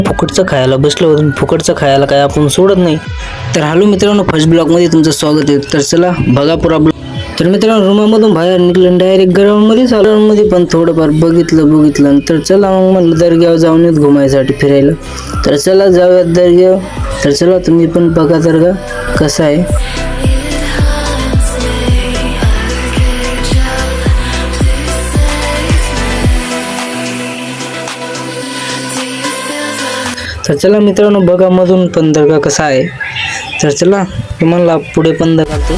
फुकटचं खायला बसलो होतो. फुकटचं खायला काय आपण सोडत नाही. तर हॅलो मित्रांनो, फर्स्ट ब्लॉगमध्ये तुमचं स्वागत आहे. तर चला बघा पुरा ब्लॉग. तर मित्रांनो, रूमामधून बाहेर निघलं डायरेक्ट ग्राउंडमध्ये ग्राउंडमध्ये पण थोडंफार बघितलं. तर चला मग म्हणलं दर्ग्यावर जाऊन येत घुमायसाठी फिरायला. तर चला जाऊयात दर्ग्यावर. तर चला तुम्ही पण बघा दर्गा कसा आहे. तर चला मित्रांनो, बघा मधून पण दर्गा कसा आहे. तर चला तुम्हाला पुढे पण दाखवतो.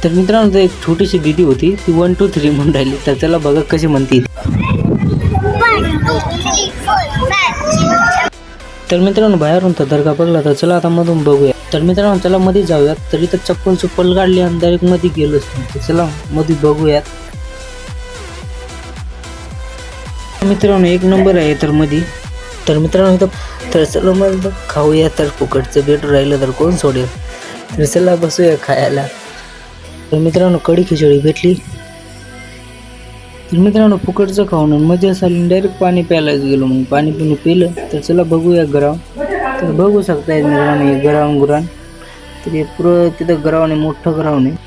तर मित्रांनो, तर एक छोटीशी दीदी होती, ती 1 2 3 म्हणून राहिली. तर चला बघा कशी म्हणते. तर मित्रांनो, बाहेरून तर दर्गा बघला. तर चला आता मधून बघूया. तर मित्रांनो, चला मध्ये जाऊयात. तर इथं चप्पल काढली आणि डायरेक्ट मध्ये गेलो. तर चला मध्ये बघूयात. मित्रांनो, एक नंबर आहे तर मध्ये. तर मित्रांनो इथं तर चला मग खाऊया. तर फुकटचं भेटून राहिलं तर कोण सोडेल. तर चला बसूया खायला. तर मित्रांनो, कढी खिचडी भेटली. तर मित्रांनो, फुकटचं खाऊन मजा झाली. डायरेक्ट पाणी प्यायलाच गेलो. मग पाणी पिणं पिलं. तर चला बघूया ग्राउंड. तर बघू शकताय मित्रांनो, हे ग्राउंड. तर हे पुरं तिथं ग्राउंड आहे, मोठं ग्राउंड आहे.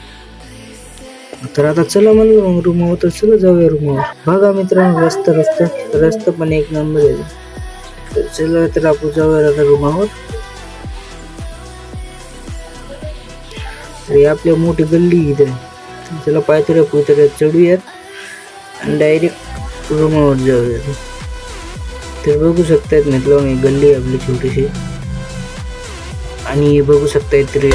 तर आता चला म्हणलं मग रूमवर. तर चला जाऊया रूमवर. बघा मित्रांनो, रस्ता पण एक नंबर आहे. तर चला तर आपण जाऊया आता रूमवर. तर आपल्या मोठी गल्ली इथे. चला पायथ्या चढूयात आणि डायरेक्ट रूमवर जाऊया. तर बघू शकतायत मित्रांनो, गल्ली आपली छोटीशी. आणि बघू शकतायत तर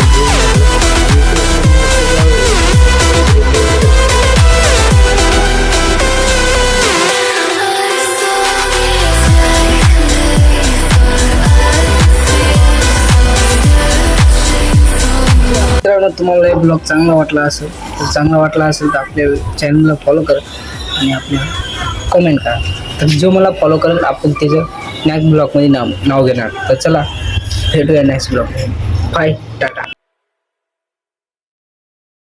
मित्रांनो, तुम्हाला हे ब्लॉग चांगला वाटला असेल तर आपल्या चॅनलला फॉलो करा आणि आपल्या कमेंट करा. तर जो मला फॉलो करेल आपण त्याचं नेक्स्ट ब्लॉगमध्ये नाव घेणार. तर चला भेटूया नेक्स्ट ब्लॉग. बाय, टाटा.